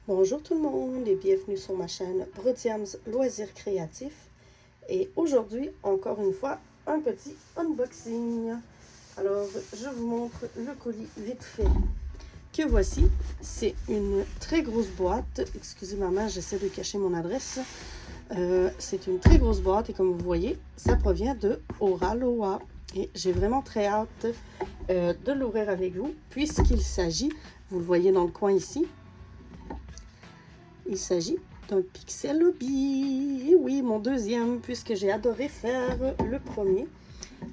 Bonjour tout le monde et bienvenue sur ma chaîne Brodiam's Loisirs Créatifs. Et aujourd'hui, encore une fois, un petit unboxing. Alors, je vous montre le colis vite fait que voici. C'est une très grosse boîte. Excusez ma main, j'essaie de cacher mon adresse. C'est une très grosse boîte et comme vous voyez, ça provient de Oraloa. Et j'ai vraiment très hâte de l'ouvrir avec vous puisqu'il s'agit, vous le voyez dans le coin ici, il s'agit d'un Pixelobee. Oui, mon deuxième, puisque j'ai adoré faire le premier.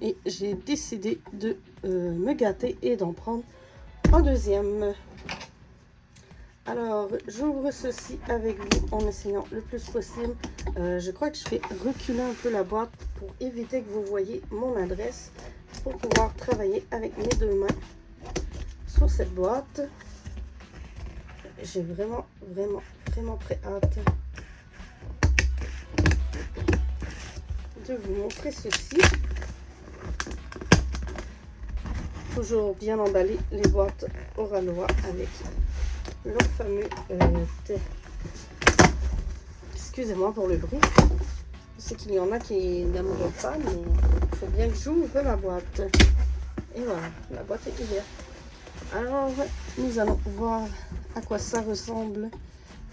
Et j'ai décidé de me gâter et d'en prendre un deuxième. Alors, j'ouvre ceci avec vous en essayant le plus possible. Je crois que je vais reculer un peu la boîte pour éviter que vous voyez mon adresse, pour pouvoir travailler avec mes deux mains sur cette boîte. J'ai vraiment très hâte de vous montrer ceci. Toujours bien emballé, les boîtes Oraloa avec leur fameux excusez-moi pour le bruit. Je sais qu'il y en a qui n'aimeraient pas, mais il faut bien que j'ouvre la boîte. Et voilà, la boîte est ouverte. Alors, nous allons voir à quoi ça ressemble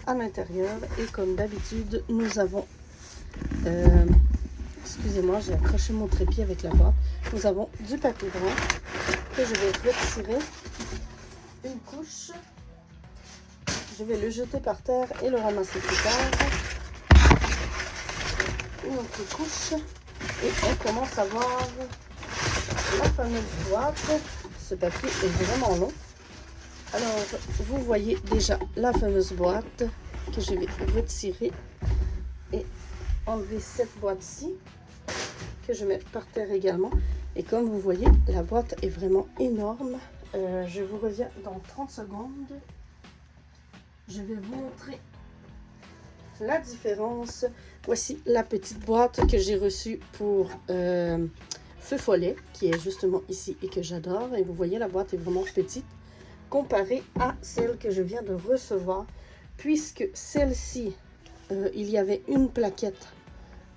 à l'intérieur. Et comme d'habitude, nous avons... excusez-moi, j'ai accroché mon trépied avec la boîte. Nous avons du papier blanc que je vais retirer une couche. Je vais le jeter par terre et le ramasser plus tard. Une autre couche. Et on commence à voir la fameuse boîte. Ce papier est vraiment long. Alors, vous voyez déjà la fameuse boîte que je vais retirer et enlever cette boîte-ci que je mets par terre également. Et comme vous voyez, la boîte est vraiment énorme. Je vous reviens dans 30 secondes. Je vais vous montrer la différence. Voici la petite boîte que j'ai reçue pour Feu Follet, qui est justement ici et que j'adore. Et vous voyez, la boîte est vraiment petite comparée à celle que je viens de recevoir, puisque celle-ci, il y avait une plaquette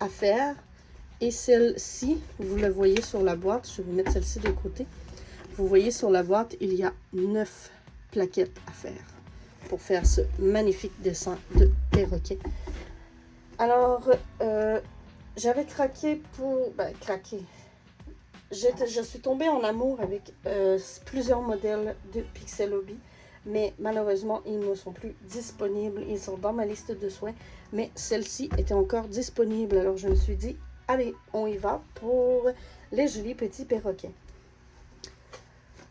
à faire. Et celle-ci, vous le voyez sur la boîte, je vais mettre celle-ci de côté. Vous voyez sur la boîte, il y a 9 plaquettes à faire pour faire ce magnifique dessin de perroquet. Alors, j'avais craqué pour... je suis tombée en amour avec plusieurs modèles de Pixelobee, mais malheureusement, ils ne sont plus disponibles. Ils sont dans ma liste de soins, mais celle-ci était encore disponible. Alors, je me suis dit, allez, on y va pour les jolis petits perroquets.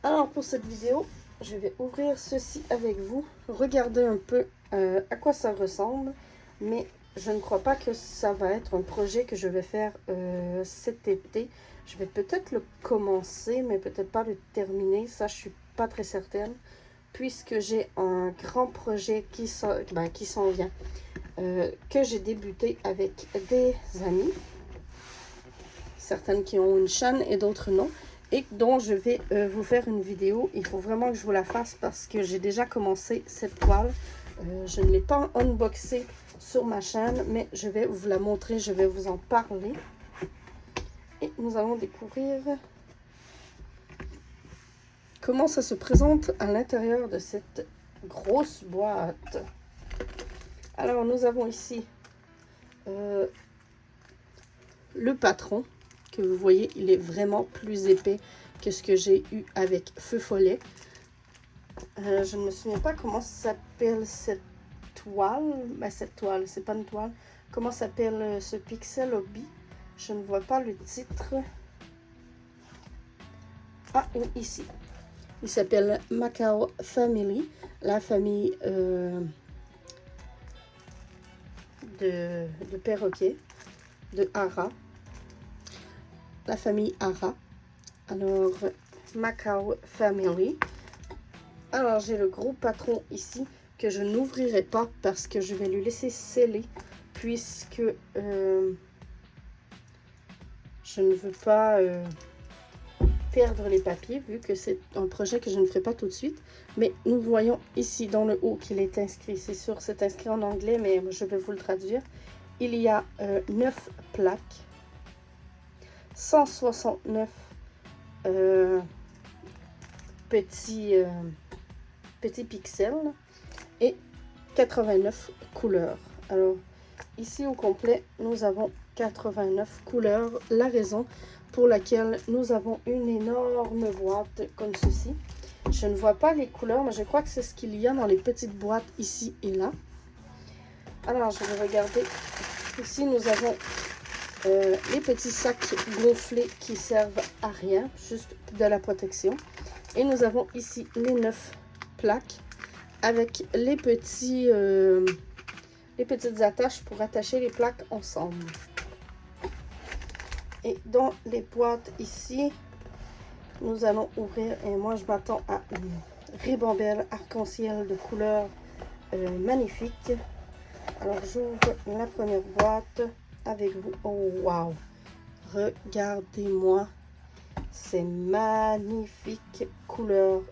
Alors, pour cette vidéo, je vais ouvrir ceci avec vous. Regardez un peu à quoi ça ressemble, mais je ne crois pas que ça va être un projet que je vais faire cet été. Je vais peut-être le commencer, mais peut-être pas le terminer. Ça, je suis pas très certaine, puisque j'ai un grand projet qui s'en vient, que j'ai débuté avec des amis. Certaines qui ont une chaîne et d'autres non, et dont je vais vous faire une vidéo. Il faut vraiment que je vous la fasse parce que j'ai déjà commencé cette toile. Je ne l'ai pas unboxée sur ma chaîne, mais je vais vous la montrer, je vais vous en parler. Et nous allons découvrir comment ça se présente à l'intérieur de cette grosse boîte. Alors, nous avons ici le patron, que vous voyez, il est vraiment plus épais que ce que j'ai eu avec Feu Follet. Je ne me souviens pas comment s'appelle cette toile. Cette toile, c'est pas une toile. Comment s'appelle ce Pixelobee? Je ne vois pas le titre. Ah, oui, ici. Il s'appelle Macao Family, la famille de perroquets, de Hara. La famille Hara. Alors, Macao Family. Alors, j'ai le gros patron ici que je n'ouvrirai pas parce que je vais lui laisser sceller, puisque je ne veux pas perdre les papiers, vu que c'est un projet que je ne ferai pas tout de suite. Mais nous voyons ici dans le haut qu'il est inscrit. C'est sûr, c'est inscrit en anglais, mais je vais vous le traduire. Il y a 9 plaques, 169 petits pixels et 89 couleurs. Alors, ici au complet, nous avons 89 couleurs. La raison pour laquelle nous avons une énorme boîte comme ceci. Je ne vois pas les couleurs, mais je crois que c'est ce qu'il y a dans les petites boîtes ici et là. Alors, je vais regarder. Ici, nous avons les petits sacs gonflés qui servent à rien, juste de la protection. Et nous avons ici les 9 plaques avec les petites attaches pour attacher les plaques ensemble. Et dans les boîtes ici, nous allons ouvrir, et moi je m'attends à une ribambelle arc-en-ciel de couleurs magnifiques. Alors j'ouvre la première boîte avec vous. Oh wow! Regardez-moi ces magnifiques couleurs.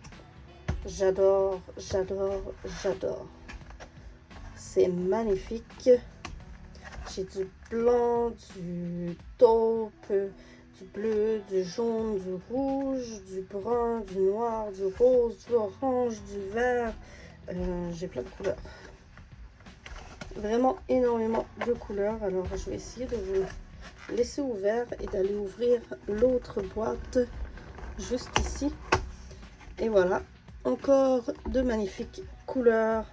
J'adore, j'adore, j'adore. C'est magnifique. J'ai du blanc, du taupe, du bleu, du jaune, du rouge, du brun, du noir, du rose, du orange, du vert. J'ai plein de couleurs. Vraiment énormément de couleurs. Alors, je vais essayer de vous laisser ouvert et d'aller ouvrir l'autre boîte juste ici. Et voilà, encore de magnifiques couleurs.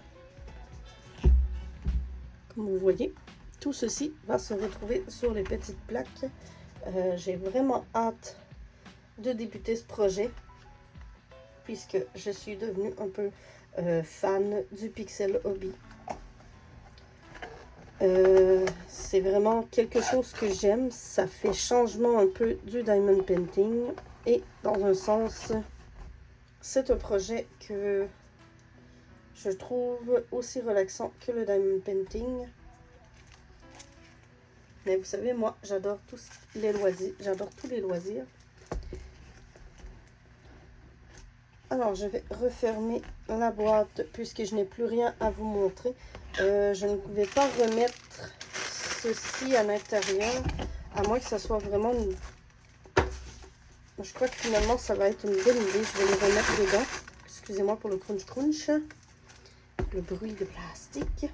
Comme vous voyez, tout ceci va se retrouver sur les petites plaques. J'ai vraiment hâte de débuter ce projet puisque je suis devenue un peu fan du Pixel Hobby. C'est vraiment quelque chose que j'aime. Ça fait changement un peu du diamond painting et dans un sens, c'est un projet que je trouve aussi relaxant que le diamond painting. Mais vous savez, moi, j'adore tous les loisirs. J'adore tous les loisirs. Alors, je vais refermer la boîte puisque je n'ai plus rien à vous montrer. Je ne vais pas remettre ceci à l'intérieur, à moins que ça soit vraiment une... Je crois que finalement, ça va être une bonne idée. Je vais les remettre dedans. Excusez-moi pour le crunch crunch. Le bruit de plastique.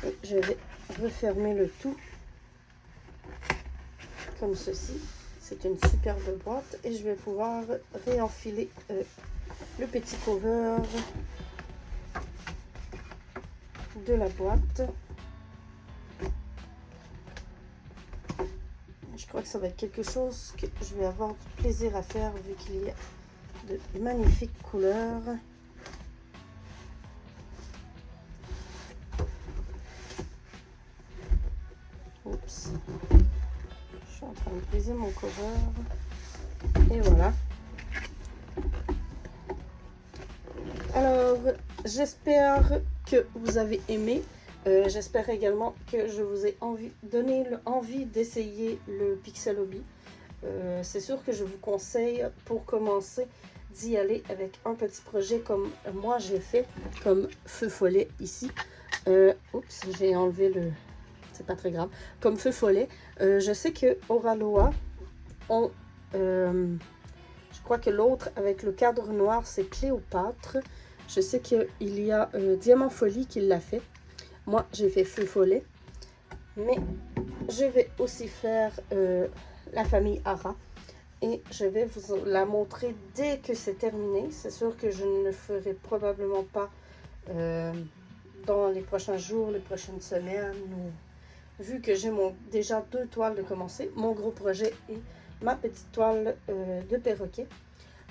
Et je vais refermer le tout comme ceci. C'est une superbe boîte et je vais pouvoir réenfiler le petit cover de la boîte. Je crois que ça va être quelque chose que je vais avoir du plaisir à faire vu qu'il y a de magnifiques couleurs. Oups. Je suis en train de briser mon cover. Et voilà. Alors, j'espère que vous avez aimé. J'espère également que je vous ai donné envie d'essayer le Pixel Hobby. C'est sûr que je vous conseille pour commencer d'y aller avec un petit projet comme moi j'ai fait, comme Feu Follet ici. Oups, j'ai enlevé le... C'est pas très grave. Comme Feu Follet. Je sais que Oraloa ont... je crois que l'autre avec le cadre noir, c'est Cléopâtre. Je sais qu'il y a Diamant Folie qui l'a fait. Moi, j'ai fait Feu Follet. Mais je vais aussi faire la famille Ara. Et je vais vous la montrer dès que c'est terminé. C'est sûr que je ne le ferai probablement pas dans les prochains jours, les prochaines semaines. Vu que j'ai déjà 2 toiles de commencer. Mon gros projet et ma petite toile de perroquet.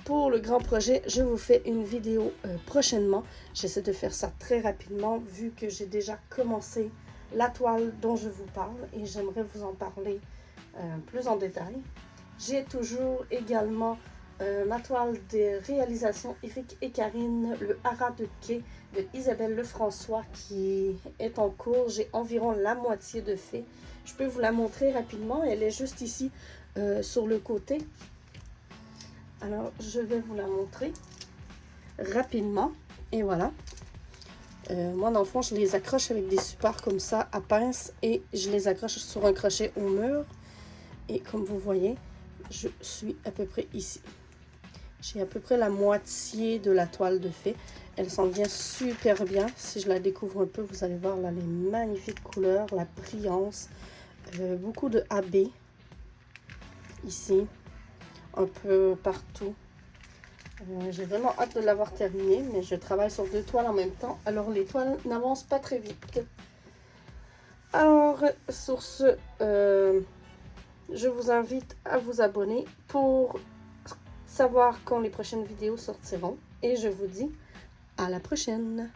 Pour le grand projet, je vous fais une vidéo prochainement. J'essaie de faire ça très rapidement vu que j'ai déjà commencé la toile dont je vous parle et j'aimerais vous en parler plus en détail. J'ai toujours également ma toile de réalisation Eric et Karine, le haras de quai de Isabelle Lefrançois qui est en cours. J'ai environ la moitié de fait. Je peux vous la montrer rapidement. Elle est juste ici sur le côté. Alors, je vais vous la montrer rapidement. Et voilà. Moi, dans le fond, je les accroche avec des supports comme ça à pince et je les accroche sur un crochet au mur. Et comme vous voyez, je suis à peu près ici. J'ai à peu près la moitié de la toile de fée. Elle s'en vient super bien. Si je la découvre un peu, vous allez voir là les magnifiques couleurs, la brillance, beaucoup de AB ici, un peu partout. J'ai vraiment hâte de l'avoir terminée, mais je travaille sur 2 toiles en même temps, alors les toiles n'avancent pas très vite. Alors, sur ce, je vous invite à vous abonner pour savoir quand les prochaines vidéos sortiront. Et je vous dis à la prochaine!